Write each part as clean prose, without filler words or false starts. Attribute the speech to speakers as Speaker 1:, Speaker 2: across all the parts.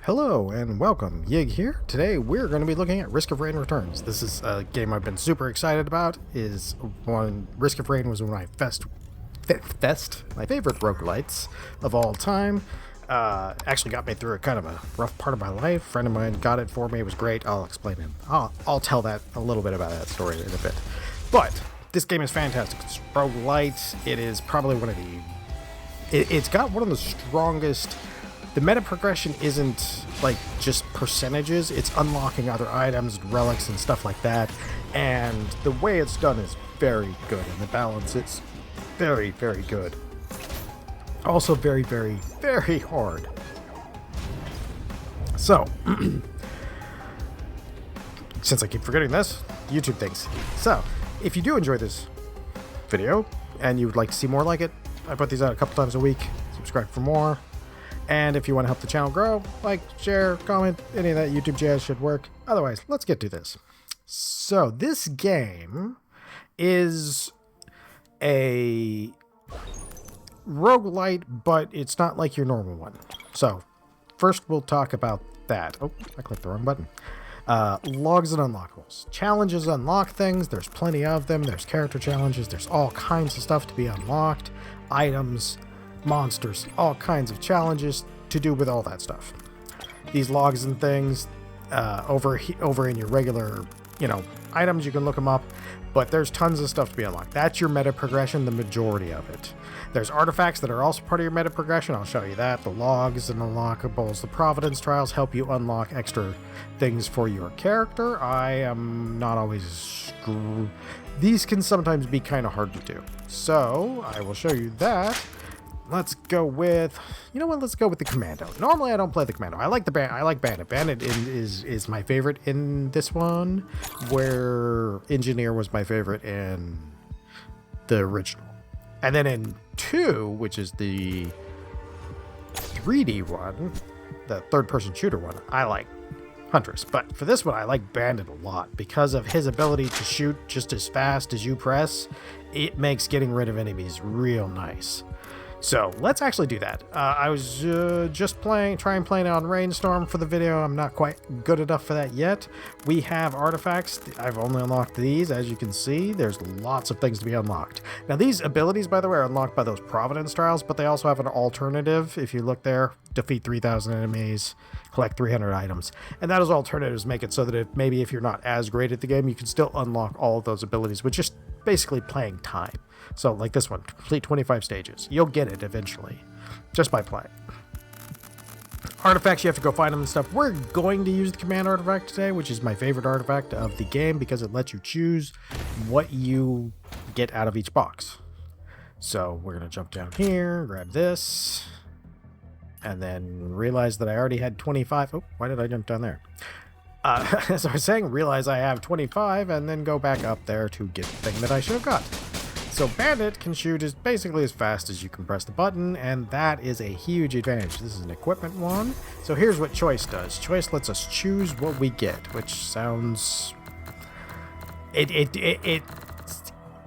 Speaker 1: Hello and welcome, Yig here. Today we're going to be looking at Risk of Rain Returns. This is a game I've been super excited about. Risk of Rain was one of my my favorite roguelites of all time. Actually got me through a kind of a rough part of my life. A friend of mine got it for me. It was great. I'll explain it. I'll tell that a little bit about that story in a bit. But this game is fantastic. It's roguelite. It is probably one of it's got one of the strongest. The meta progression isn't like just percentages, it's unlocking other items, relics, and stuff like that. And the way it's done is very good, and the balance is very, very good. Also very, very, very hard. So, since I keep forgetting this, YouTube things. So, if you do enjoy this video, and you would like to see more like it, I put these out a couple times a week. Subscribe for more. And if you want to help the channel grow, like, share, comment, any of that YouTube jazz should work. Otherwise, let's get to this. So this game is a roguelite, but it's not like your normal one. So first we'll talk about that. Oh, I clicked the wrong button. Logs and unlockables. Challenges unlock things. There's plenty of them. There's character challenges. There's all kinds of stuff to be unlocked. Items, monsters, all kinds of challenges to do with all that stuff. These logs and things over in your regular, items, you can look them up, but there's tons of stuff to be unlocked. That's your meta progression, the majority of it. There's artifacts that are also part of your meta progression. I'll show you that. The logs and unlockables, the Providence trials help you unlock extra things for your character. I am not always these can sometimes be kind of hard to do. So I will show you that. Let's go with, let's go with the Commando. Normally I don't play the Commando. I like Bandit. Bandit is my favorite in this one, where Engineer was my favorite in the original. And then in 2, which is the 3D one, the third-person shooter one, I like Huntress. But for this one, I like Bandit a lot because of his ability to shoot just as fast as you press. It makes getting rid of enemies real nice. So let's actually do that. I was just trying playing on Rainstorm for the video. I'm not quite good enough for that yet. We have artifacts. I've only unlocked these. As you can see, there's lots of things to be unlocked. Now these abilities, by the way, are unlocked by those Providence trials, but they also have an alternative. If you look there, defeat 3,000 enemies, collect 300 items. And those alternatives make it so that if you're not as great at the game, you can still unlock all of those abilities with just basically playing time. So like this one, complete 25 stages. You'll get it eventually just by playing. Artifacts, you have to go find them and stuff. We're going to use the command artifact today, which is my favorite artifact of the game because it lets you choose what you get out of each box. So we're going to jump down here, grab this, and then realize that I already had 25. Oh, why did I jump down there? As I was saying, realize I have 25 and then go back up there to get the thing that I should have got. So Bandit can shoot basically as fast as you can press the button, and that is a huge advantage. This is an equipment one. So here's what Choice does. Choice lets us choose what we get, which sounds... It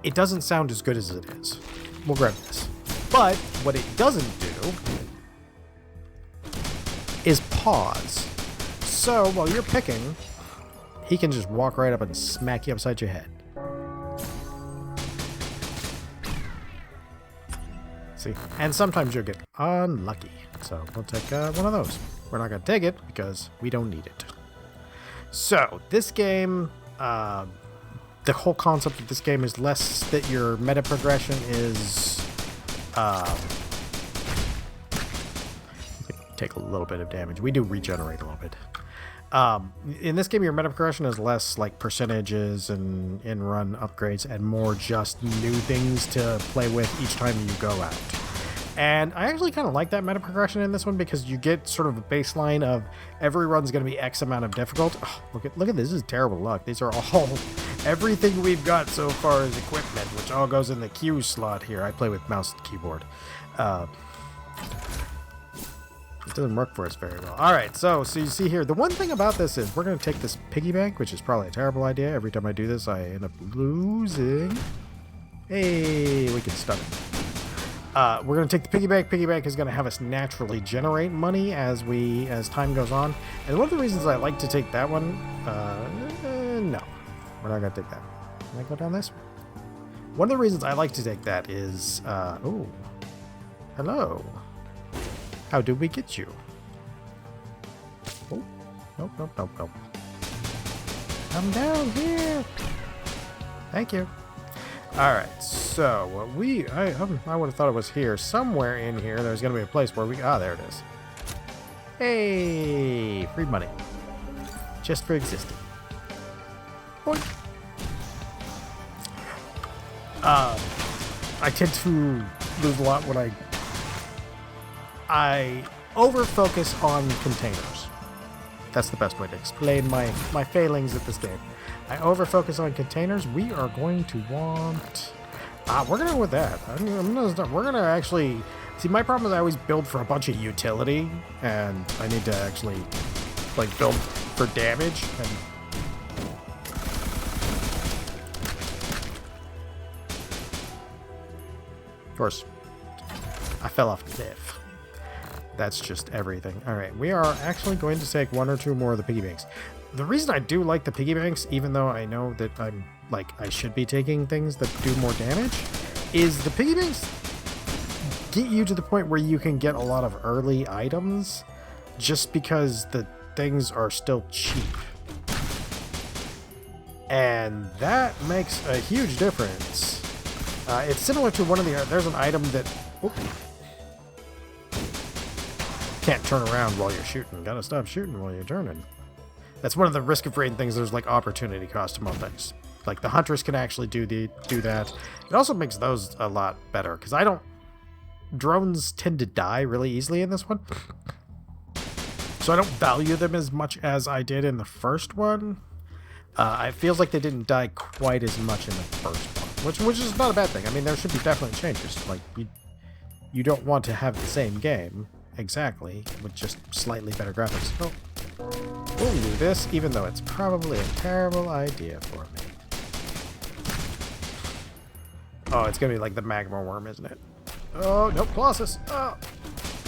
Speaker 1: doesn't sound as good as it is. We'll grab this. But what it doesn't do is pause. So while you're picking, he can just walk right up and smack you upside your head. See? And sometimes you'll get unlucky. So we'll take one of those. We're not going to take it because we don't need it. So this game, the whole concept of this game is less that your meta progression is... take a little bit of damage. We do regenerate a little bit. In this game, your meta progression is less like percentages and in-run upgrades and more just new things to play with each time you go out. And I actually kind of like that meta progression in this one because you get sort of a baseline of every run's going to be X amount of difficult. Oh, look at this. This is terrible luck. These are all... Everything we've got so far is equipment, which all goes in the Q slot here. I play with mouse and keyboard. It doesn't work for us very well. All right, so you see here, the one thing about this is we're going to take this piggy bank, which is probably a terrible idea. Every time I do this, I end up losing. Hey, we can stun it. We're going to take the piggy bank. Piggy bank is going to have us naturally generate money as time goes on. And one of the reasons I like to take that one, no, we're not going to take that. Can I go down this? One of the reasons I like to take that is, oh, hello. How did we get you? Oh, nope, nope, nope, nope. Come down here. Thank you. All right, so I would have thought it was here. Somewhere in here, there's going to be a place where there it is. Hey, free money. Just for existing. Boink. I tend to lose a lot when I over-focus on containers. That's the best way to explain my failings at this game. I over-focus on containers. We are going to want... we're going to go with that. We're going to actually... See, my problem is I always build for a bunch of utility, and I need to actually, like, build for damage, and... Of course, I fell off a cliff. That's just everything. All right, we are actually going to take one or two more of the piggy banks. The reason I do like the piggy banks, even though I know that I should be taking things that do more damage, is the piggy banks get you to the point where you can get a lot of early items just because the things are still cheap. And that makes a huge difference. It's similar to there's an item that... Oop, can't turn around while you're shooting. Gotta stop shooting while you're turning. That's one of the risk of raid things. There's like opportunity cost to most things. Like the hunters can actually do that. It also makes those a lot better because drones tend to die really easily in this one. So I don't value them as much as I did in the first one. It feels like they didn't die quite as much in the first one, which is not a bad thing. I mean, there should be definitely changes. Like you don't want to have the same game exactly with just slightly better graphics. Oh. We'll do this, even though it's probably a terrible idea for me. Oh, it's gonna be like the magma worm, isn't it? Oh, nope, Colossus. Oh,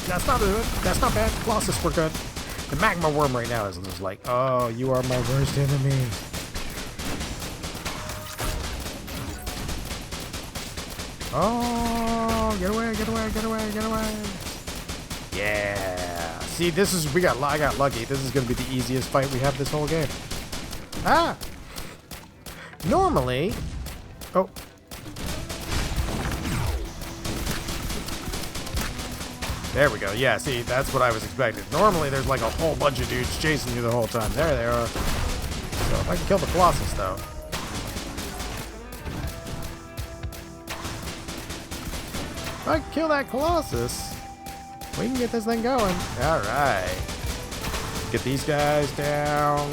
Speaker 1: that's not good. That's not bad. Colossus, we're good. The magma worm right now is just like, oh, you are my worst enemy. Oh, get away, get away, get away, get away. Yeah. See, I got lucky. This is going to be the easiest fight we have this whole game. Ah! Normally... Oh. There we go. Yeah, see, that's what I was expecting. Normally, there's like a whole bunch of dudes chasing you the whole time. There they are. So if I can kill the Colossus, though... If I can kill that Colossus... We can get this thing going. All right. Get these guys down.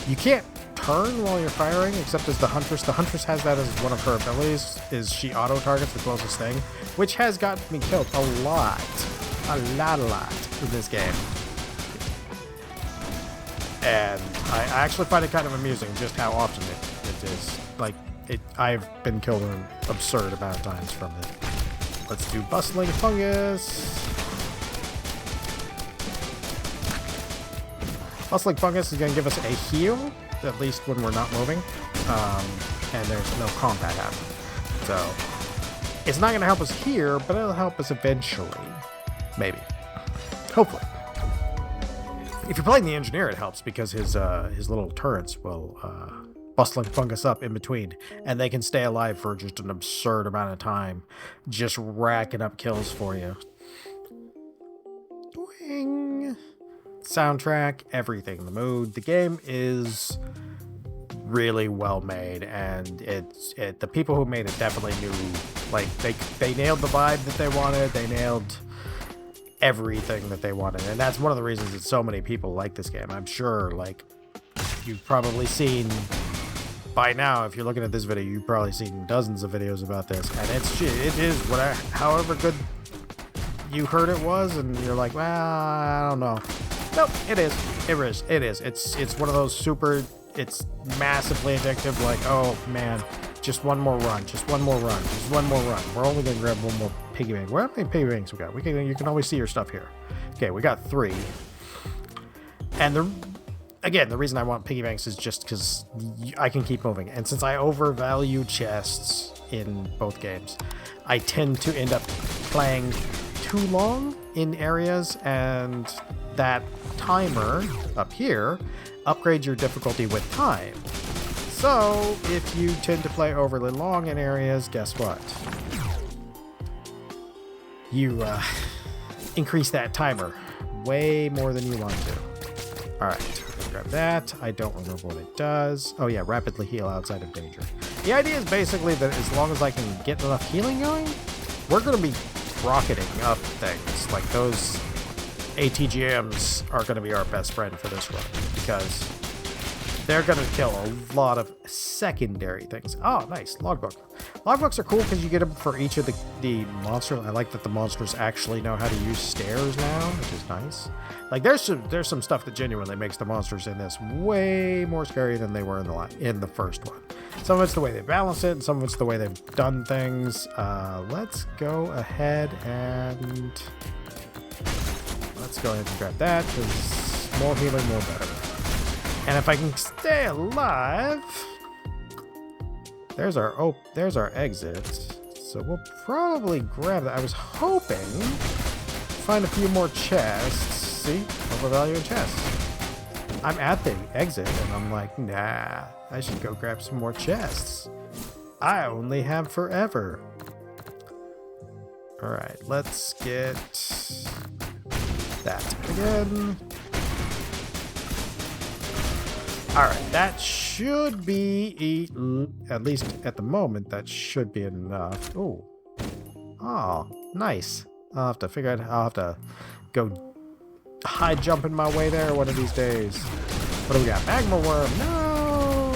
Speaker 1: You can't turn while you're firing, except as the Huntress. The Huntress has that as one of her abilities, is she auto-targets the closest thing, which has gotten me killed a lot in this game. And I actually find it kind of amusing just how often it is. Like, I've been killed an absurd amount of times from it. Let's do Bustling Fungus. Bustling Fungus is going to give us a heal, at least when we're not moving, and there's no combat happening. So, it's not going to help us here, but it'll help us eventually. Maybe. Hopefully. If you're playing the Engineer, it helps, because his little turrets will Bustling Fungus up in between, and they can stay alive for just an absurd amount of time, just racking up kills for you. Doing soundtrack, everything, the mood. The game is really well made, and the people who made it definitely knew, like, they nailed the vibe that they wanted. They nailed everything that they wanted, and that's one of the reasons that so many people like this game. I'm sure, like, you've probably seen by now, if you're looking at this video, you've probably seen dozens of videos about this, and it is however good you heard it was, and you're like, well, I don't know. Nope, it is. It's one of those it's massively addictive, like, oh man, Just one more run. Just one more run. Just one more run. We're only gonna grab one more piggy bank. How many piggy banks we got? You can always see your stuff here. Okay, we got 3. And the reason I want piggy banks is just because I can keep moving. And since I overvalue chests in both games, I tend to end up playing too long in areas, and that timer up here upgrades your difficulty with time. So if you tend to play overly long in areas, guess what? You increase that timer way more than you want to. All right, grab that. I don't remember what it does. Oh yeah, rapidly heal outside of danger. The idea is basically that as long as I can get enough healing going, we're going to be rocketing up things. Like those ATGMs are going to be our best friend for this run, because they're going to kill a lot of secondary things. Oh, nice. Logbook. Logbooks are cool because you get them for each of the monsters. I like that the monsters actually know how to use stairs now, which is nice. Like, there's some stuff that genuinely makes the monsters in this way more scary than they were in the first one. Some of it's the way they balance it, and some of it's the way they've done things. Let's go ahead and grab that, because more healing, more better. And if I can stay alive, there's our exit. So we'll probably grab that. I was hoping to find a few more chests. See, overvaluing chests. I'm at the exit and I'm like, nah, I should go grab some more chests. I only have forever. All right, let's get that again. Alright, that should be, at least at the moment, that should be enough. Ooh. Oh, nice. I'll have to figure out, I'll have to go high jumping my way there one of these days. What do we got? Magma worm. No!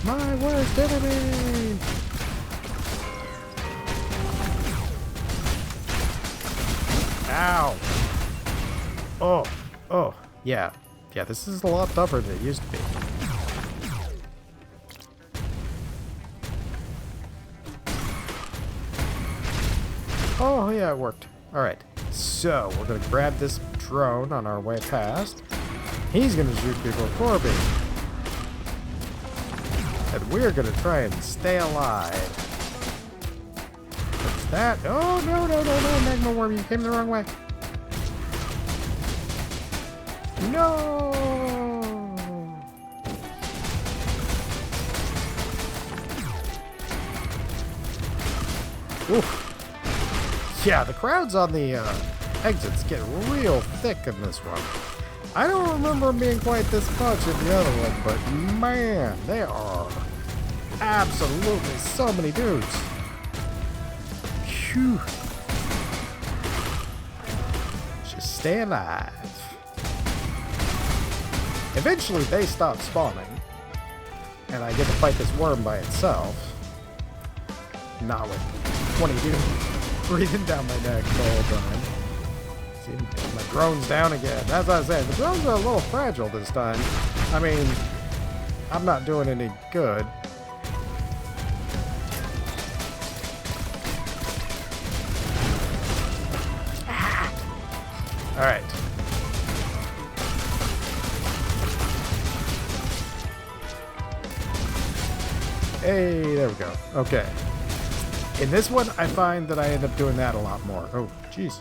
Speaker 1: My worst enemy! Ow! Oh, yeah. Yeah, this is a lot tougher than it used to be. Oh, yeah, it worked. Alright, so we're going to grab this drone on our way past. He's going to shoot people for me. And we're going to try and stay alive. What's that? Oh, no, Magma Worm, you came the wrong way. No! Oof. Yeah, the crowds on the exits get real thick in this one. I don't remember them being quite this much in the other one, but man, they are absolutely so many dudes. Phew. Just stay alive. Eventually they stop spawning, and I get to fight this worm by itself. Not with 20 dudes breathing down my neck the whole time. See, my drone's down again. As I said, the drones are a little fragile this time. I mean, I'm not doing any good. All right. Hey, there we go. Okay. In this one, I find that I end up doing that a lot more. Oh, jeez.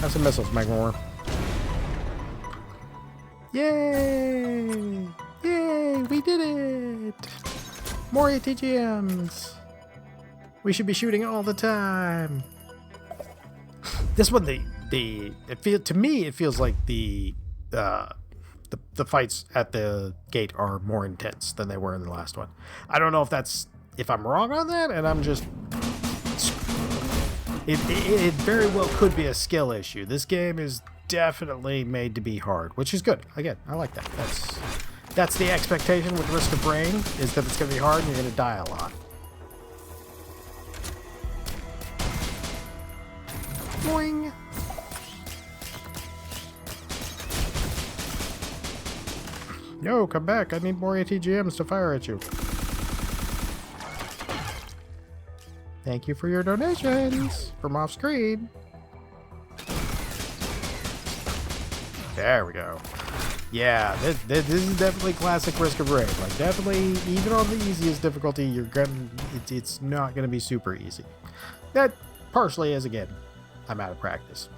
Speaker 1: Have some missiles, Magma Worm. Yay! Yay! We did it! More ATGMs! We should be shooting all the time. This one, to me, it feels like the fights at the gate are more intense than they were in the last one. I don't know if I'm wrong on that, and I'm just... It very well could be a skill issue. This game is definitely made to be hard, which is good. Again, I like that. That's the expectation with Risk of Rain, is that it's going to be hard and you're going to die a lot. Boing! No, come back. I need more ATGMs to fire at you. Thank you for your donations from off screen. There we go. Yeah, this is definitely classic Risk of Rain. Like, definitely, even on the easiest difficulty, it's not gonna be super easy. That partially is, again, I'm out of practice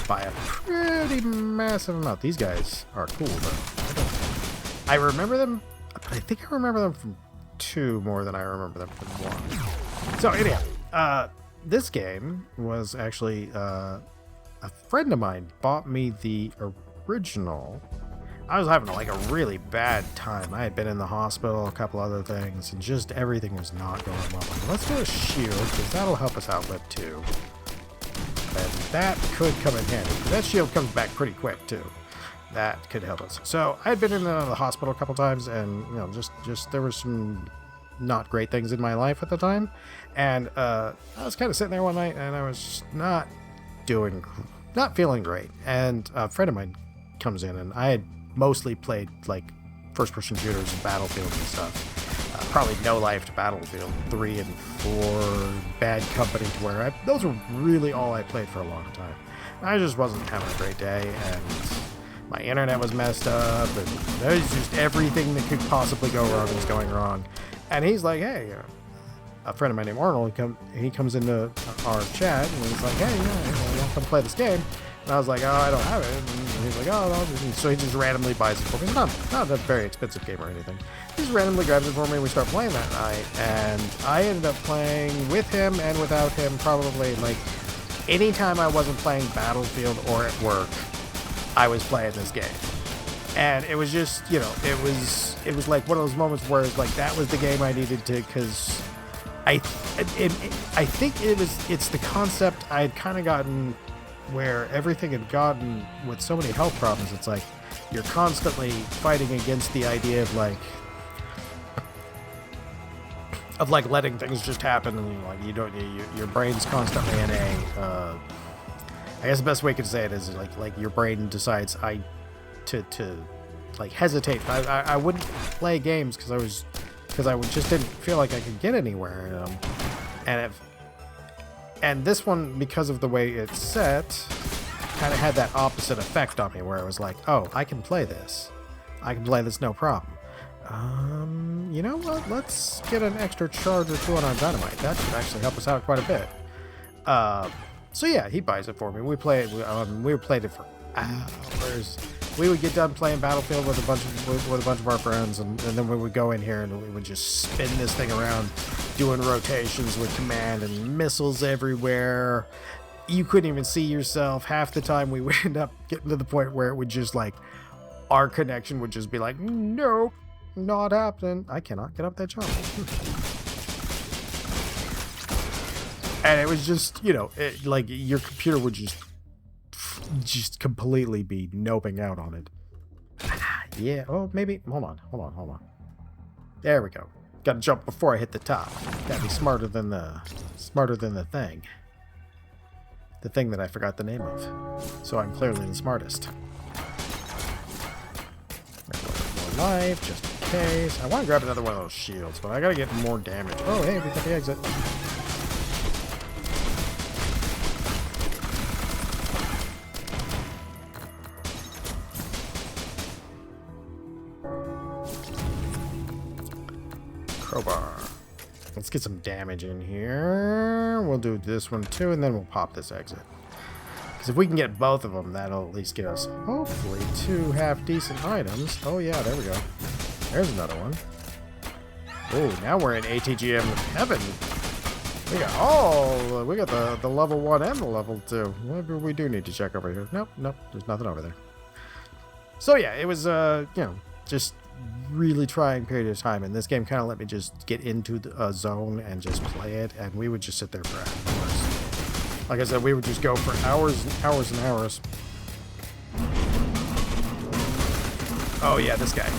Speaker 1: by a pretty massive amount. These guys are cool though. I remember them, but I think I remember them from 2 more than I remember them from 1. So anyhow, this game was actually a friend of mine bought me the original. I was having like a really bad time. I had been in the hospital, a couple other things, and just everything was not going well. Let's do a shield, because that'll help us outlive too. And that could come in handy. That shield comes back pretty quick too. That could help us. So I had been in the hospital a couple times, and you know, just there were some not great things in my life at the time, and I was kind of sitting there one night, and I was not feeling great. And a friend of mine comes in, and I had mostly played like first-person shooters and Battlefield and stuff. Probably No Life to Battlefield 3 and 4, Bad Company to where those were really all I played for a long time. I just wasn't having a great day, and my internet was messed up, and there was just everything that could possibly go wrong was going wrong. And he's like, hey, a friend of mine named Arnold, he comes into our chat, and he's like, hey, you want to come play this game? And I was like, oh, I don't have it. And he's like, oh, no. So he just randomly buys it for me. It's not a very expensive game or anything. He just randomly grabs it for me, and we start playing that night. And I ended up playing with him and without him probably, like, anytime I wasn't playing Battlefield or at work, I was playing this game. And it was just, you know, it was like one of those moments where it's like that was the game I needed to, because I think it's the concept I had kind of gotten where everything had gotten with so many health problems. It's like you're constantly fighting against the idea of letting things just happen, and like your brain's constantly in a I guess the best way to say it is like your brain decides to hesitate. I wouldn't play games because I just didn't feel like I could get anywhere, and this one, because of the way it's set, kind of had that opposite effect on me, where it was like, oh, I can play this no problem. You know what? Let's get an extra charge or 2 on our dynamite. That should actually help us out quite a bit. So yeah, he buys it for me. We played it for hours. We would get done playing Battlefield with a bunch of our friends, and then we would go in here and we would just spin this thing around, doing rotations with command and missiles everywhere. You couldn't even see yourself. Half the time we would end up getting to the point where it would just like, our connection would just be like, nope, not happening. I cannot get up that jump. And it was just, you know, like your computer would just completely be noping out on it. Yeah, oh, maybe, hold on. There we go. Gotta jump before I hit the top. Gotta be smarter than the thing. The thing that I forgot the name of. So I'm clearly the smartest. More life, just in case. I want to grab another one of those shields, but I gotta get more damage. Oh, hey, we got the exit. Crowbar. Let's get some damage in here. We'll do this one too, and then we'll pop this exit. Because if we can get both of them, that'll at least get us, hopefully, 2 half-decent items. Oh yeah, there we go. There's another one. Oh, now we're in ATGM heaven. We got the level 1 and the level 2. Maybe we do need to check over here. Nope, there's nothing over there. So yeah, it was, you know, just really trying period of time, and this game kind of let me just get into a zone and just play it, and we would just sit there for hours. Like I said, we would just go for hours and hours and hours. Oh yeah, this guy.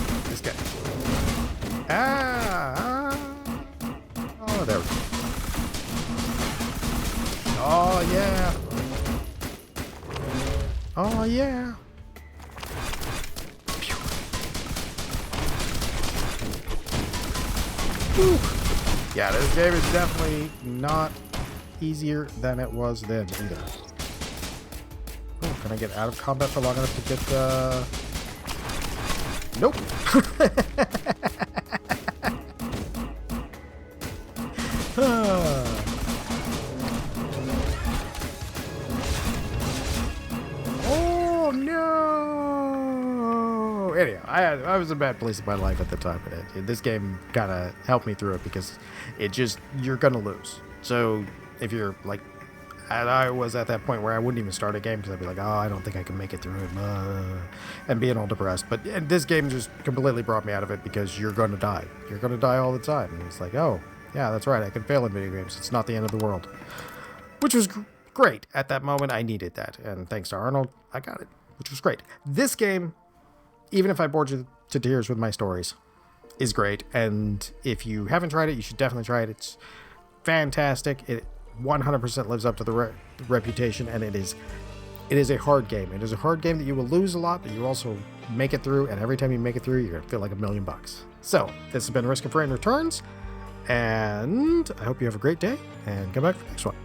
Speaker 1: Oh, there we go. Oh yeah. Oh yeah. Whew. Yeah, this game is definitely not easier than it was then either. Oh, can I get out of combat for long enough to get the... Nope. Oh no! Anyhow, I was in a bad place in my life at the time, and this game kind of helped me through it because you're gonna lose. So if you're like, and I was at that point where I wouldn't even start a game because I'd be like, oh, I don't think I can make it through it, and being all depressed. But this game just completely brought me out of it because you're gonna die. You're gonna die all the time, and it's like, oh, yeah, that's right. I can fail in video games. It's not the end of the world, which was great. At that moment, I needed that, and thanks to Arnold, I got it, which was great. This game, even if I bored you to tears with my stories, is great, and if you haven't tried it, you should definitely try it. It's fantastic. It 100% lives up to the reputation, and it is a hard game. It is a hard game that you will lose a lot, but you also make it through, and every time you make it through, you're going to feel like $1 million. So, this has been Risk and Frame Returns, and I hope you have a great day, and come back for the next one.